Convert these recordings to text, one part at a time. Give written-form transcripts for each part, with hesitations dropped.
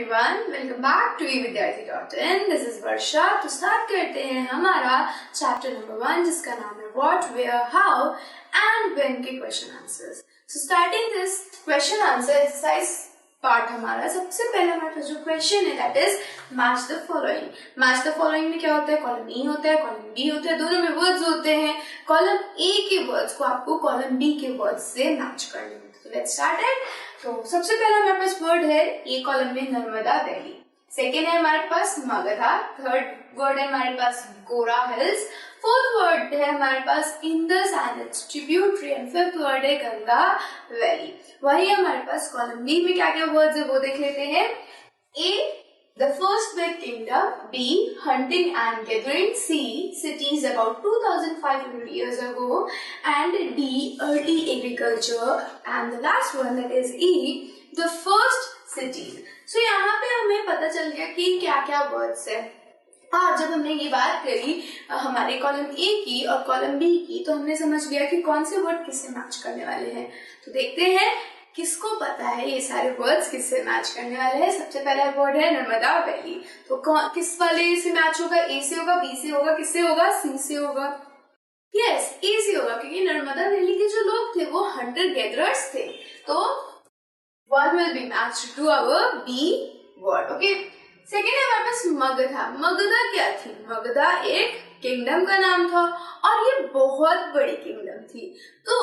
everyone, welcome back to evidyarthi.in. This is Varsha. तो start करते हैं हमारा चैप्टर नंबर 1 जिसका नाम है What, Where, How and When के question answers. So starting this question answer exercise part हमारा सबसे पहले हमारे पास जो क्वेश्चन है that is match the following. Match the following में क्या होता है, कॉलम ए होता है, कॉलम बी होता है, दोनों में वर्ड्स होते हैं. कॉलम ए के वर्ड्स को आपको कॉलम बी के वर्ड्स से मैच करने होते हैं. तो लेट्स स्टार्ट इट. तो सबसे पहले हमारे पास वर्ड है ए कॉलम में नर्मदा वैली, सेकेंड है हमारे पास मगधा, थर्ड वर्ड है हमारे पास गोरा हिल्स, फोर्थ वर्ड है हमारे पास Indus and its tributary and fifth word है गंगा वैली. वही हमारे पास कॉलम बी में क्या क्या वर्ड्स है वो देख लेते हैं. ए the first big kingdom, B hunting and gathering, C cities about 2500 years ago, and D early agriculture, and the last one that is E the first cities. So यहाँ पे हमें पता चल गया कि क्या क्या वर्ड्स है. और जब हमने ये बात करी हमारे कॉलम ए की और कॉलम बी की तो हमने समझ लिया कि कौन से वर्ड किससे मैच करने वाले हैं. तो देखते हैं किसको पता है ये सारे वर्ड्स किससे मैच करने वाले हैं. सबसे पहला वर्ड है नर्मदा वैली. तो किस वाले से मैच होगा, ए से होगा, बी से होगा, किससे होगा, सी से होगा. यस, ए से होगा क्योंकि नर्मदा वैली के जो लोग थे वो हंटर गैदरर्स थे. तो one will be matched to our B word. Okay, second है हमारे पास मगधा. मगधा क्या थी, मगधा एक किंगडम का नाम था और ये बहुत बड़ी किंगडम थी. तो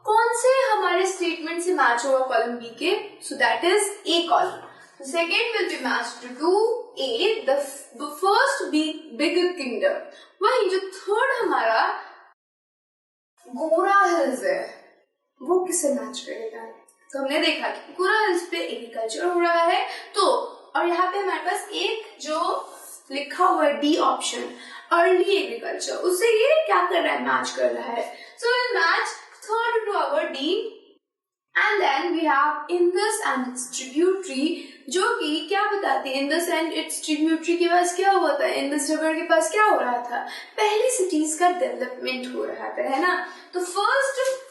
कौन से हमारे स्टेटमेंट से मैच होगा कॉलम बी के, so that is A column. Second will be matched to A the first big kingdom. वही जो थर्ड हमारा गोरा हिल्स है वो किससे मैच करेगा. तो हमने देखा कि गोरा हिल्स पे एग्रीकल्चर हो रहा है. तो और यहाँ पे हमारे पास एक जो लिखा हुआ है डी ऑप्शन अर्ली एग्रीकल्चर, उससे ये क्या कर रहा है, मैच कर रहा है. So will match third to our D, and then we have Indus and its tributary, जो कि क्या बताती है, Indus and its tributary के पास क्या हुआ था, Indus river के पास क्या हो रहा था, पहली सिटीज का डेवलपमेंट हो रहा था, है ना. तो फर्स्ट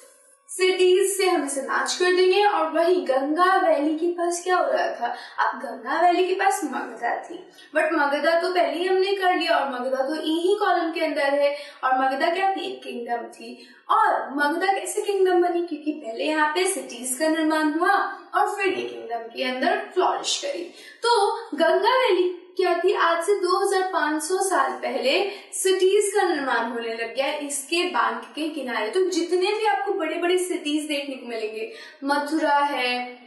सिटीज से हम इसे मैच कर देंगे. और वही गंगा वैली के पास क्या हो रहा था, अब गंगा वैली के पास मगधा थी, बट मगधा तो पहले ही हमने कर लिया और मगधा तो ही कॉलम के अंदर है. और मगधा क्या थी, एक किंगडम थी. और मगधा कैसे किंगडम बनी, क्योंकि पहले यहाँ पे सिटीज का निर्माण हुआ और फिर ये किंगडम के अंदर फ्लॉरिश करी. तो गंगा वैली क्या थी, आज से 2500 साल पहले सिटीज का निर्माण होने लग गया इसके बैंक के किनारे. तो जितने भी आपको बड़े बड़े सिटीज देखने को मिलेंगे, मथुरा है,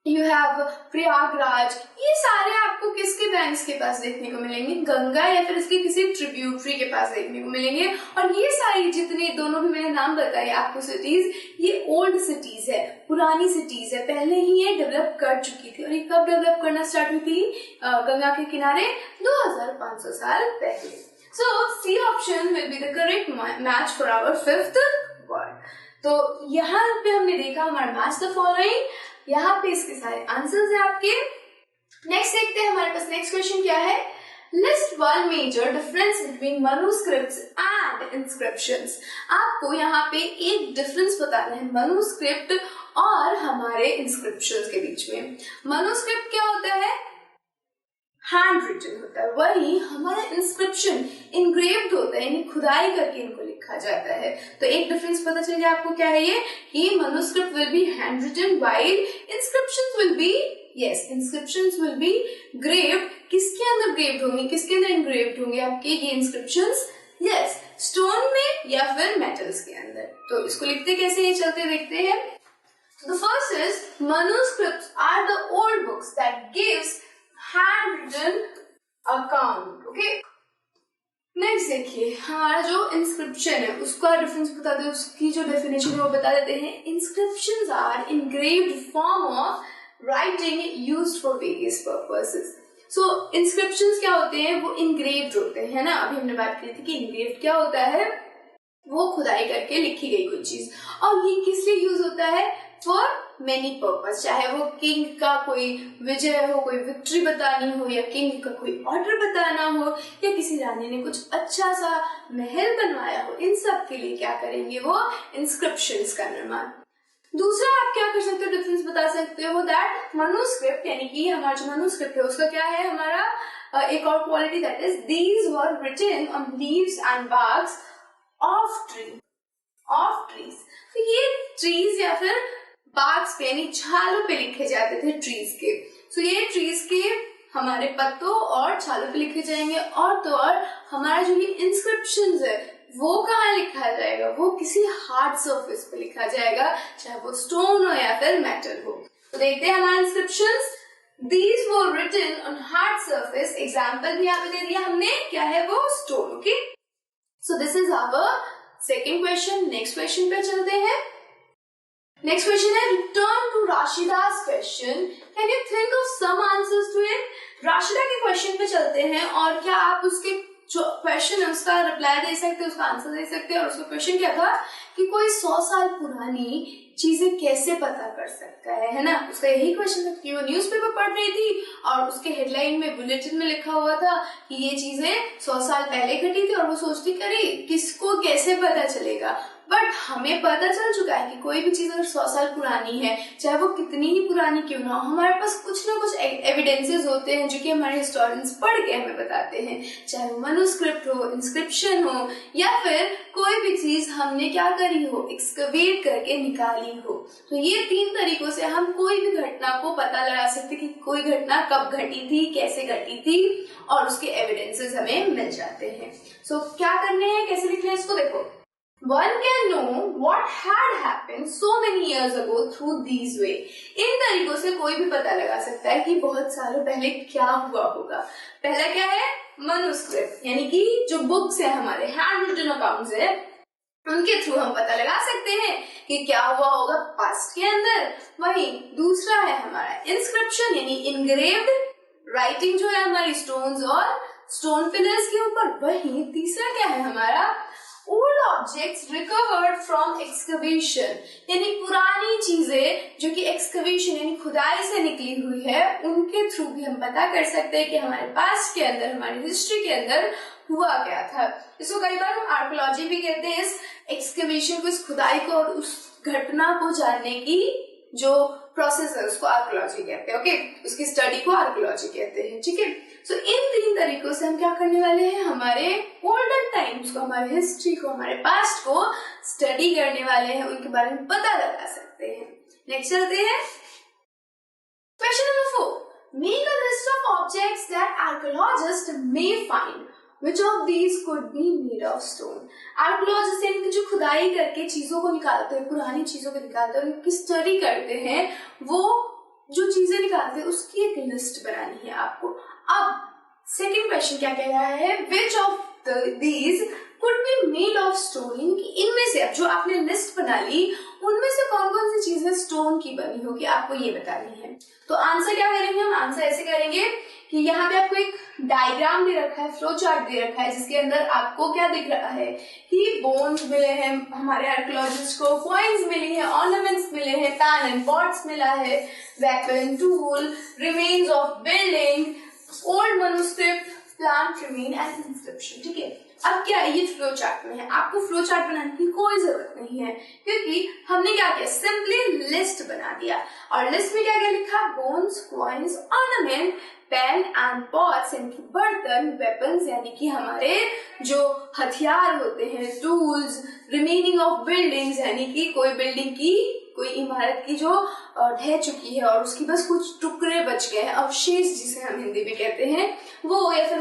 यू हैव प्रयागराज, ये सारे आपको किसके बैंक्स के पास देखने को मिलेंगे, गंगा या फिर इसके किसी ट्रिब्यूटरी के पास देखने को मिलेंगे. और ये सारी जितने दोनों भी मैंने नाम बताए आपको सिटीज, ये ओल्ड सिटीज है, पुरानी सिटीज है, पहले ही ये डेवलप कर चुकी थी. और ये कब डेवलप करना स्टार्ट हुई थी, गंगा के किनारे 2500 साल पहले. So C option will be the correct match for our fifth word. तो यहाँ पे हमने देखा हमारा मैच द फॉलोइंग, यहाँ पे इसके सारे आंसर्स हैं आपके. नेक्स्ट देखते हैं हमारे पास नेक्स्ट क्वेश्चन क्या है. List one major difference between manuscripts and inscriptions. आपको यहाँ पे एक डिफरेंस बताना है मनुस्क्रिप्ट और हमारे इंस्क्रिप्शंस के बीच में. मनुस्क्रिप्ट क्या होता है, हैंड रिटन होता है, वही हमारा इंस्क्रिप्शन इनग्रेव्ड होता है, यानी खुदाई करके इनको लिखा जाता है. तो एक डिफरेंस पता चल गया आपको क्या है ये, कि manuscript will be hand written while inscriptions will be, yes, inscriptions will be graved. किसके अंदर ग्रेव्ड होंगे, किसके अंदर इनग्रेव्ड होंगे आपके ये इंस्क्रिप्शंस, यस, स्टोन में या फिर मेटल्स के अंदर. तो इसको लिखते कैसे ये चलते देखते हैं. तो the first is manuscripts are the old books that gives handwritten account. Okay, next देखिए हमारा जो इंस्क्रिप्शन है उसका डिफरेंस बताते हैं, उसकी जो डेफिनेशन है वो बता देते हैं. Inscriptions are engraved form of writing used for various purposes. So inscriptions क्या होते हैं, वो इनग्रेव्ड होते हैं, है ना. अभी हमने बात की थी कि इनग्रेव्ड क्या होता है, वो खुदाई करके लिखी गई कोई चीज. और ये किस लिए यूज होता है, फॉर मेनी पर्पस, चाहे वो किंग का कोई विजय हो, कोई विक्ट्री बतानी हो, या किंग का कोई ऑर्डर बताना हो, या किसी रानी ने कुछ अच्छा सा महल बनवाया हो, इन सब के लिए क्या करेंगे वो इंस्क्रिप्शंस का निर्माण. दूसरा आप क्या कर सकते हो, डिफरेंस बता सकते हो, दैट मनुस्क्रिप्ट यानी कि हमारा जो मनुस्क्रिप्ट है उसका क्या है, हमारा एक और quality, that is these were written on leaves and barks of trees. तो ये ट्रीज या फिर बार्क्स पे यानी छालों पे लिखे जाते थे ट्रीज के। सो ये ट्रीज के हमारे पत्तों और छालों पे लिखे जाएंगे, और तो और हमारा जो ये इंस्क्रिप्शंस है वो कहाँ लिखा जाएगा, वो किसी हार्ड सरफेस पे लिखा जाएगा, चाहे वो स्टोन हो या फिर मेटल हो। तो देखते हैं हमारे inscriptions, these were written on hard surface, example भी यहाँ पे दे दिया हमने, क्या है वो, stone. Okay, so this is our second question. Next question पे चलते हैं। नेक्स्ट क्वेश्चन है, return to Rashida's question, can you think of some answers to it. Rashida के क्वेश्चन पे चलते हैं, और क्या आप उसके जो क्वेश्चन है उसका रिप्लाई दे सकते हैं, उसका आंसर दे सकते हैं। और उसका क्वेश्चन क्या था कि कोई 100 साल पुरानी चीजें कैसे पता कर सकता है ना। उसका यही क्वेश्चन था कि वो न्यूज़पेपर पढ़ रही थी और उसके हेडलाइन में, बुलेटिन में लिखा हुआ था कि ये चीजें 100 साल पहले घटी थी, और वो सोचती करी किसको कैसे पता चलेगा। बट हमें पता चल चुका है कि कोई भी चीज अगर 100 साल पुरानी है, चाहे वो कितनी ही पुरानी क्यों ना हो, हमारे पास कुछ ना कुछ एविडेंसेस होते हैं जो कि हमारे हिस्टोरियंस पढ़ के हमें बताते हैं, चाहे वो मनुस्क्रिप्ट हो, इंस्क्रिप्शन हो, या फिर कोई भी चीज हमने क्या करी हो, एक्सकवेट करके निकाली हो। तो ये 3 तरीकों से हम कोई भी घटना को पता लगा सकते कि कोई घटना कब घटी थी, कैसे घटी थी, और उसके एविडेंसेस हमें मिल जाते हैं। सो क्या करने हैं, कैसे लिखना है इसको, देखो, One can know what had happened so many years ago through these way. इन तरीकों से कोई भी पता लगा सकता है कि बहुत सालों पहले क्या हुआ होगा। पहला क्या है, मनुस्क्रिप्ट, यानी कि जो बुक्स है हमारे, हैंड रिटन अकाउंट्स है, उनके थ्रू हम पता लगा सकते हैं कि क्या हुआ होगा पास्ट के अंदर। वहीं दूसरा है हमारा इंस्क्रिप्शन, यानी इनग्रेव्ड राइटिंग जो है हमारी स्टोन्स और स्टोन पिलर्स के ऊपर। वहीं तीसरा क्या है हमारा, old objects recovered from excavation, यानी पुरानी चीजें जो कि एक्सकवेशन यानी खुदाई से निकली हुई है, उनके थ्रू भी हम पता कर सकते हैं कि हमारे पास्ट के अंदर, हमारी हिस्ट्री के अंदर हुआ क्या था। इसको कई बार हम आर्कियोलॉजी भी कहते हैं, इस एक्सकवेशन को, इस खुदाई को और उस घटना को जानने की जो प्रोसेस है उसको आर्कियोलॉजी कहते हैं। ओके, उसकी स्टडी को आर्कियोलॉजी कहते हैं। ठीक है, सो इन 3 तरीकों से हम क्या करने वाले हैं, हमारे ओल्डन टाइम्स को, हमारे हिस्ट्री को, हमारे पास्ट को स्टडी करने वाले हैं, उनके बारे में पता लगा सकते हैं। नेक्स्ट चलते हैं, question number 4, make a list of objects that archaeologist may find, Which of these could be made of stone? Archaeologist यानी कि जो खुदाई करके चीजों को निकालते हैं, पुरानी चीजों को निकालते हैं, उनकी स्टडी करते हैं, वो जो चीजें निकालते हैं उसकी एक लिस्ट बनानी है आपको। अब सेकंड क्वेश्चन क्या कह रहा है, Which of these could be made of stone, यानी कि इनमें से, अब जो आपने लिस्ट बना ली, उनमें से कौन कौन सी चीजें स्टोन की बनी होगी, आपको ये बतानी है। तो आंसर क्या करेंगे हम, आंसर ऐसे करेंगे कि यहाँ पे आपको एक डायग्राम दे रखा है, फ्लो चार्ट दे रखा है, जिसके अंदर आपको क्या दिख रहा है कि बोन्स मिले हैं हमारे आर्कियोलॉजिस्ट को, कॉइन्स मिली है, ऑर्नामेंट्स मिले हैं, पैन एंड पॉट्स मिला है, weapon, tool, remains of building, old manuscript, plant remain and inscription. ठीक है, अब क्या है, ये फ्लो चार्ट में है, आपको फ्लो चार्ट बनाने की कोई जरूरत नहीं है, क्योंकि हमने क्या किया, सिंपली लिस्ट बना दिया। और लिस्ट में क्या क्या लिखा, bones, coins, ornament, pen and pots यानी कि बर्तन, वेपन्स यानी कि हमारे जो हथियार होते हैं, टूल्स, रिमेनिंग ऑफ बिल्डिंग्स यानी कि कोई बिल्डिंग की, कोई इमारत की जो ढह चुकी है और उसकी बस कुछ टुकड़े बच गए हैं, अवशेष जिसे हम हिंदी में कहते हैं वो, या फिर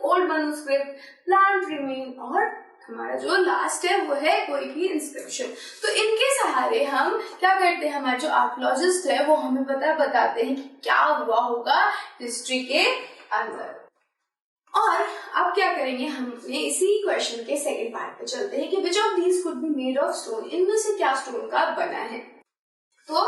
ओल्ड मनुस्क्रिप्ट, प्लांट रिमेन, और हमारा जो लास्ट है वो है कोई भी इंस्क्रिप्शन। तो इनके सहारे हम क्या करते हैं, हमारे जो आर्कियोलॉजिस्ट है वो हमें बताते हैं कि क्या हुआ होगा हिस्ट्री के अंदर। और अब क्या करेंगे, हमने इसी क्वेश्चन के सेकंड पार्ट पे चलते हैं कि which of these could be made of stone, इनमें से क्या स्टोन का बना है। तो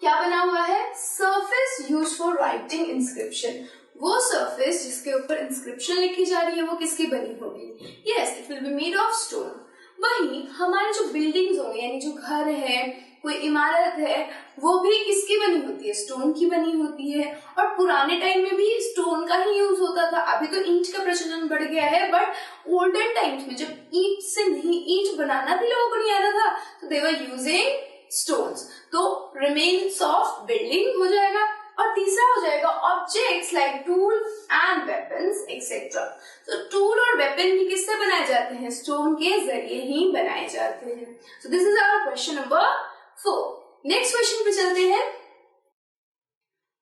क्या बना हुआ है, surface used for writing inscription, वो सरफेस जिसके ऊपर इंस्क्रिप्शन लिखी जा रही है वो किसकी बनी होगी, yes it will be made of stone. वहीं हमारे जो बिल्डिंग्स होंगे यानी जो घर है, कोई इमारत है, वो भी किसकी बनी होती है, स्टोन की बनी होती है। और पुराने टाइम में भी स्टोन का ही यूज होता था, अभी तो ईंट का प्रचलन बढ़ गया है, बट ओल्डन टाइम्स में जब ईंट से नहीं, ईंट बनाना भी लोगों को नहीं आता था, तो दे वर यूजिंग stones. तो remains of building हो जाएगा. और तीसरा हो जाएगा objects like tool and weapons etcetera. तो टूल और वेपन भी किससे बनाए जाते हैं? स्टोन के जरिए ही बनाए जाते हैं. So this is our question number 4. Next question पे चलते हैं.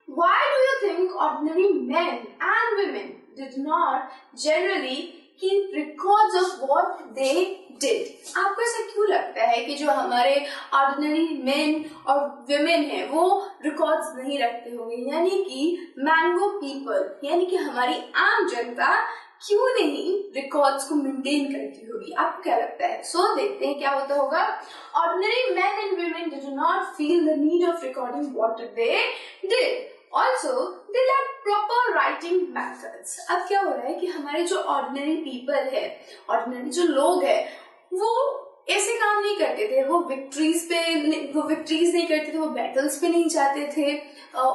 Why do you think ordinary men and women did not generally keep records of what they did? आपको ऐसा क्यों लगता है कि जो हमारे ऑर्डिनरी मेन और विमेन है वो रिकॉर्ड्स नहीं रखते होंगे, यानी कि मैंगो पीपल यानी कि हमारी आम जनता क्यों नहीं रिकॉर्ड्स को मेंटेन करती होगी? आपको क्या लगता है? सो देखते हैं क्या होता होगा. Ordinary main and women did not feel the need of recording what they did. Also, they lack proper writing methods. अब क्या हो रहा है कि हमारे जो ऑर्डिनरी पीपल है, ऑर्डिनरी जो लोग है, वो ऐसे काम नहीं करते थे. वो विक्ट्रीज नहीं करते थे, वो बैटल्स पे नहीं जाते थे,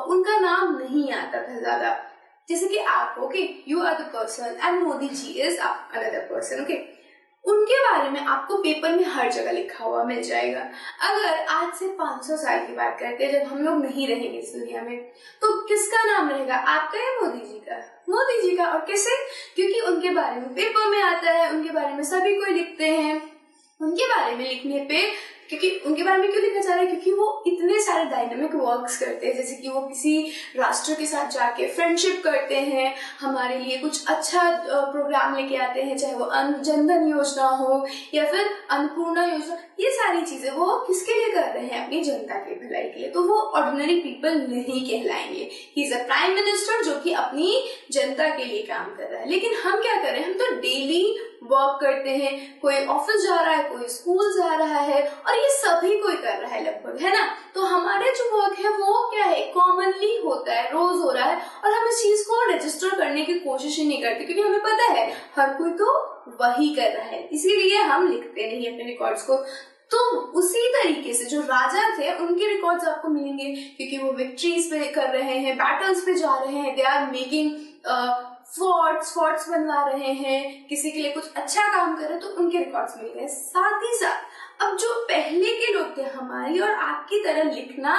उनका नाम नहीं आता था ज्यादा. जैसे कि आप, okay, you are the person and Modi ji is another person, okay. उनके बारे में आपको पेपर में हर जगह लिखा हुआ मिल जाएगा. अगर आज से 500 साल की बात करते हैं, जब हम लोग नहीं रहेंगे इस दुनिया में, तो किसका नाम रहेगा? आपका या मोदी जी का? मोदी जी का. और कैसे? क्योंकि उनके बारे में पेपर में आता है, उनके बारे में सभी कोई लिखते हैं. उनके बारे में लिखने पे, क्योंकि उनके बारे में क्यों लिखा जा रहा है? क्योंकि वो इतने सारे डायनामिक वर्क्स करते हैं, जैसे कि वो किसी राष्ट्र के साथ जाके फ्रेंडशिप करते हैं, हमारे लिए कुछ अच्छा प्रोग्राम लेके आते हैं, चाहे वो जनधन योजना हो या फिर अन्नपूर्णा योजना. ये सारी चीजें वो किसके लिए कर रहे हैं? अपनी जनता के भलाई के लिए. तो वो ऑर्डिनरी पीपल नहीं कहलाएंगे. He is a prime minister जो कि अपनी जनता के लिए काम कर रहा है. लेकिन हम क्या कर रहे हैं? हम तो डेली वर्क करते हैं. कोई ऑफिस जा रहा है, कोई स्कूल जा रहा है, और ये सभी कोई कर रहा है लगभग, है ना. तो हमारे जो वर्क है वो क्या है? कॉमनली होता है, रोज हो रहा है, और हम इस चीज को रजिस्टर करने की कोशिश ही नहीं करते, क्योंकि हमें पता है हर कोई तो वही कर रहा है, इसीलिए हम लिखते नहीं अपने रिकॉर्ड्स को. तो उसी तरीके से जो राजा थे उनके रिकॉर्ड्स आपको मिलेंगे, क्योंकि वो विक्ट्रीज पे कर रहे हैं, बैटल्स पे जा रहे हैं, दे आर मेकिंग फोर्ट्स बनवा रहे हैं, किसी के लिए कुछ अच्छा काम कर रहे हैं, तो उनके रिकॉर्ड्स मिल गए. साथ ही साथ अब जो पहले के लोग थे हमारी और आपकी तरह लिखना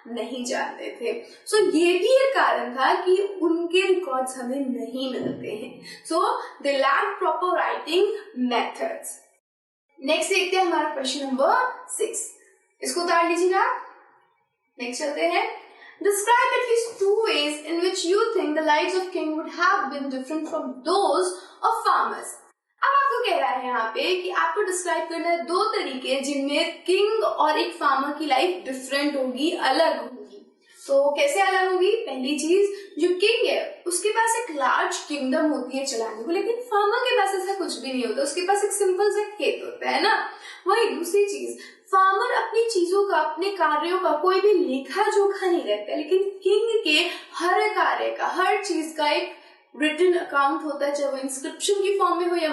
नहीं जानते थे. सो ये भी एक कारण था कि उनके रिकॉर्ड्स हमें नहीं मिलते हैं. So they lack proper writing methods. Next देखते हैं हमारा क्वेश्चन नंबर 6. इसको उतार लीजिएगा. नेक्स्ट चलते हैं. Describe at least 2 ways in which you think the lives of king would have been different from those of farmers. अब आपको कह रहा है यहाँ पे कि आपको डिस्क्राइब करना है 2 तरीके जिनमें किंग और एक फार्मर की लाइफ डिफरेंट होगी, अलग होगी. तो कैसे अलग होगी? पहली चीज, जो किंग है उसके पास एक लार्ज किंगडम होती है चलाने को, लेकिन फार्मर के पास ऐसा कुछ भी नहीं होता. उसके पास एक सिंपल सा खेत होता है ना. वही दूसरी चीज, फार्मर अपनी चीजों का, अपने कार्यों का कोई भी लेखा जोखा नहीं रखता, लेकिन किंग के हर कार्य का, हर चीज का एक रिटन अकाउंट होता है, चाहे वो इंस्क्रिप्शन की फॉर्म में हो या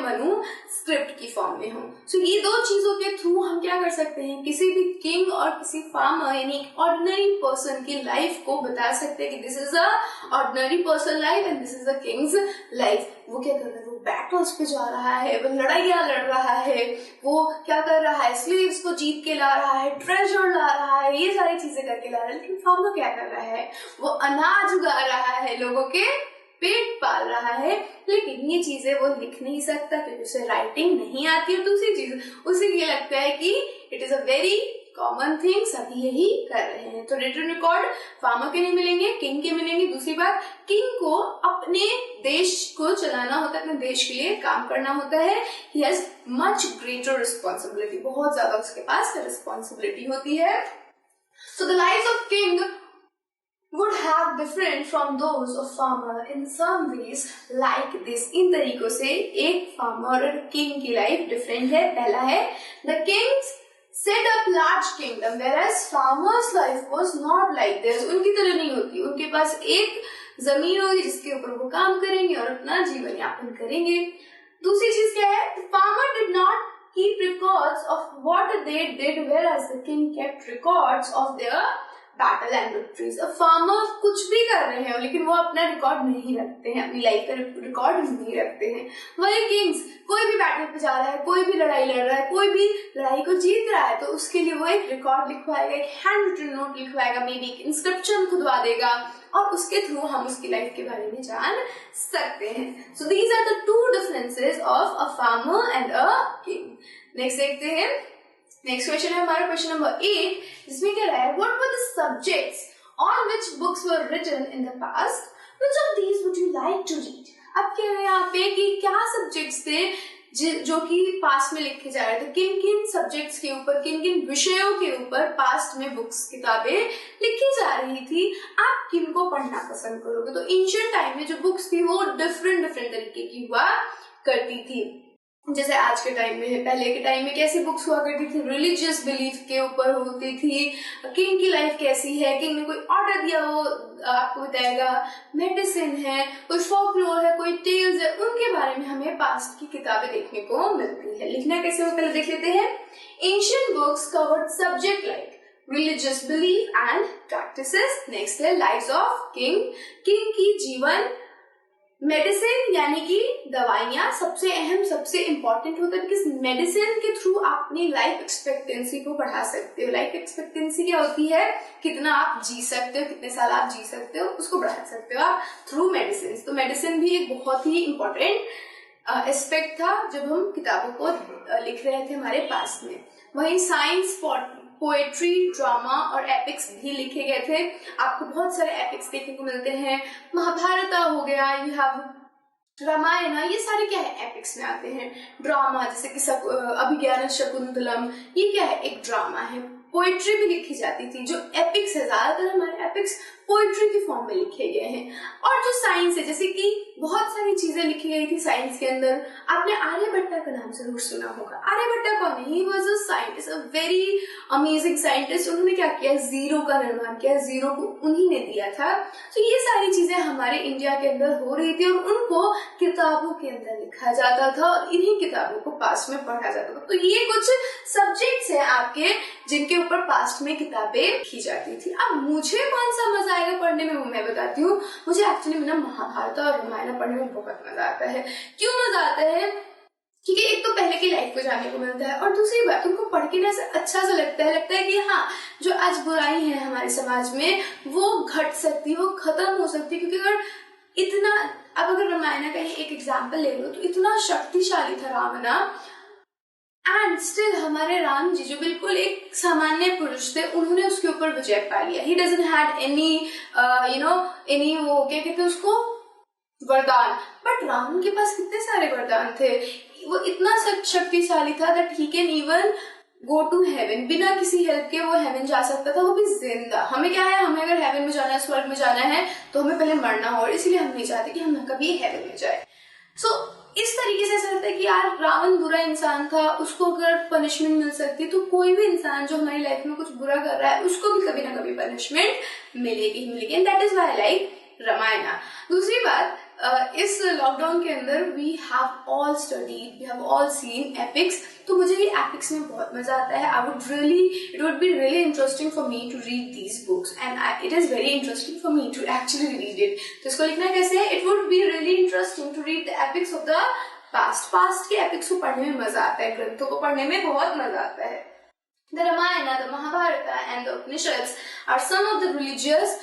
स्क्रिप्ट की फॉर्म में हो. सो ये 2 चीजों के थ्रू हम क्या कर सकते हैं? किसी भी किंग और किसी फार्मर यानी ऑर्डिनरी पर्सन की लाइफ को बता सकते हैं कि this is a ordinary person life and this is a Kings life. वो क्या कर रहा है? वो बैटल्स पे जा रहा है, वो लड़ाइयां लड़ रहा है, वो क्या कर रहा है? स्लेव्स को जीत के ला रहा है, ट्रेजर ला रहा है, ये सारी चीजें करके ला रहा है. लेकिन फार्मर क्या कर रहा है? वो अनाज उगा रहा है, लोगों के पेट पाल रहा है, लेकिन ये चीजें वो लिख नहीं सकता क्योंकि उसे राइटिंग नहीं आती. और दूसरी चीज, उसे ये लगता है कि it is a very common thing, सभी यही कर रहे हैं. तो रिटन रिकॉर्ड फार्मर के नहीं मिलेंगे, किंग के मिलेंगे. दूसरी बात, किंग को अपने देश को चलाना होता है, अपने देश के लिए काम करना होता है. He has much greater responsibility, बहुत ज्यादा उसके पास रिस्पॉन्सिबिलिटी होती है. So the life of king would have different from those of farmer in some ways like this. इन तरीकों से एक फार्मर और किंग की लाइफ डिफरेंट है. पहला है, the kings set up large kingdom whereas farmers life was not like this. उनकी तरह नहीं होती. उनके पास एक जमीन होगी जिसके ऊपर वो काम करेंगे और अपना जीवन यापन करेंगे. दूसरी चीज क्या है? The farmer did not keep records of what they did whereas the king kept records of their battle and victories. Farmer कुछ भी कर रहे हैं लेकिन वो अपना रिकॉर्ड नहीं रखते हैं, अपनी लाइफ का रिकॉर्ड नहीं रखते हैं। वही किंग्स, कोई भी बैटल पे जा रहा है, कोई भी लड़ाई लड़ रहा है, कोई भी लड़ाई को जीत रहा है, तो उसके लिए वो एक रिकॉर्ड लिखवाएगा, एक हैंड रिटन नोट लिखवाएगा, मे बी एक इंस्क्रिप्शन खुदवा देगा और उसके थ्रू हम उसकी लाइफ के बारे में जान सकते हैं। So these are the two differences of a farmer and a king. Next देखते हैं, नेक्स्ट क्वेश्चन है हमारा क्वेश्चन नंबर 8, जिसमें क्या रहा है, what were the subjects on which books were written in the past, which of these would you like to read. अब कह रहे हैं यहाँ पे कि क्या सब्जेक्ट्स थे जो कि पास्ट में लिखे जा रहे थे, किन किन सब्जेक्ट्स के ऊपर, किन किन विषयों के ऊपर पास्ट में बुक्स किताबें लिखी जा रही थी, आप किनको पढ़ना पसंद करोगे। तो एंशिएंट टाइम में जो बुक्स थी वो डिफरेंट तरीके की हुआ करती थी। जैसे आज के टाइम में है, पहले के टाइम में कैसी बुक्स हुआ करती थी, रिलीजियस बिलीफ के ऊपर होती थी, किंग की लाइफ कैसी है, किंग ने कोई ऑर्डर दिया वो आपको बताएगा, मेडिसिन है, कोई फोकलोर है, कोई टेल्स है, उनके बारे में हमें पास्ट की किताबें देखने को मिलती है। लिखना कैसे वो पहले देख लेते हैं। Ancient books covered subject like religious belief and practices. Next है लाइव्स ऑफ किंग की जीवन, मेडिसिन यानी कि दवाइयां सबसे अहम, सबसे इंपॉर्टेंट होता है कि मेडिसिन के थ्रू आप अपनी लाइफ एक्सपेक्टेंसी को बढ़ा सकते हो। लाइफ एक्सपेक्टेंसी क्या होती है, कितना आप जी सकते हो, कितने साल आप जी सकते हो, उसको बढ़ा सकते हो आप थ्रू मेडिसिन। तो मेडिसिन भी एक बहुत ही इंपॉर्टेंट एस्पेक्ट था जब हम किताबों को लिख रहे थे हमारे पास में। वहीं साइंस, पोएट्री, ड्रामा और एपिक्स भी लिखे गए थे। आपको बहुत सारे एपिक्स देखने को मिलते हैं, महाभारत हो गया, यू हैव रामायण, ये सारे क्या है, एपिक्स में आते हैं। ड्रामा जैसे कि अभिज्ञान शकुंतलम, ये क्या है, एक ड्रामा है। पोएट्री भी लिखी जाती थी, जो एपिक्स है, ज्यादातर हमारे एपिक्स पोएट्री की फॉर्म में लिखे गए हैं। और जो साइंस है, जैसे कि बहुत सारी चीजें लिखी गई थी साइंस के अंदर। आपने आर्यभट्टा का नाम जरूर सुना होगा। आर्यभट्टा कौन है, he was a scientist, a very amazing scientist. उन्होंने क्या किया, जीरो का निर्माण किया, जीरो को उन्हीं ने दिया था। तो ये सारी चीजें हमारे इंडिया के अंदर हो रही थी और उनको किताबों के अंदर लिखा जाता था और इन्हीं किताबों को पास्ट में पढ़ा जाता था। तो ये कुछ सब्जेक्ट्स हैं आपके जिनके ऊपर पास्ट में किताबें लिखी जाती थी। अब मुझे कौन सा मजा आएगा पढ़ने में, वो मैं बताती हूँ। मुझे एक्चुअली में ना महाभारत और रामायण पढ़ने में बहुत मजा आता है। क्यों मजा आता है, क्योंकि एक तो पहले की लाइफ को जानने को मिलता है और दूसरी बात उनको पढ़ के ना अच्छा सा लगता है कि हाँ, जो आज बुराई है हमारे समाज में वो घट सकती है, वो खत्म हो सकती है। क्योंकि अगर रामायण का ही एक एग्जाम्पल ले लो तो इतना शक्तिशाली था रावण, एंड स्टिल हमारे राम जी जो बिल्कुल एक सामान्य पुरुष थे, उन्होंने उसके ऊपर विजय पा लिया। He doesn't had any any वो क्या कहते हैं उसको, वरदान, बट रावण के पास कितने सारे वरदान थे। वो इतना शक्तिशाली था that he can even go to heaven, बिना किसी हेल्प के वो हेवन जा सकता था, वो भी जिंदा। हमें क्या है, हमें अगर हेवन में जाना है, स्वर्ग में जाना है, तो हमें पहले मरना हो, और इसीलिए हम नहीं चाहते कि हम कभी हेवन में जाए। सो इस तरीके से ऐसा लगता है कि यार रावण बुरा इंसान था, उसको अगर पनिशमेंट मिल सकती तो कोई भी इंसान जो हमारी लाइफ में कुछ बुरा कर रहा है उसको भी कभी ना कभी पनिशमेंट मिलेगी। And that is why I like Ramayana. दूसरी बात, इस लॉकडाउन के अंदर we have all studied, we have all seen epics, तो मुझे भी एपिक्स में बहुत मजा आता है। It would be really interesting for me to read these books and it is very interesting for me to actually read it. तो इसको लिखना कैसे है, it would be really interesting to read the apex of the past के epics को पढ़ने में मजा आता है, ग्रंथों को पढ़ने में बहुत मजा आता है। The Ramayana, the Mahabharata and the Upanishads are some of the religious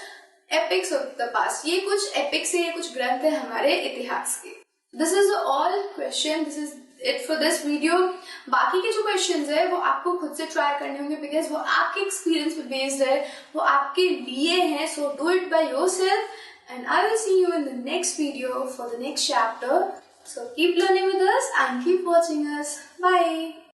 epics of the past. ये कुछ एपिक्स है, ये कुछ ग्रंथ है हमारे इतिहास के। This is all question, this is it for this video. बाकी के जो क्वेश्चंस है वो आपको खुद से ट्राई करने होंगे, बिकॉज वो आपके एक्सपीरियंस पे बेस्ड है, वो आपके लिए है। So do it by yourself and I will see you in the next video for the next chapter. So keep learning with us and keep watching us. Bye.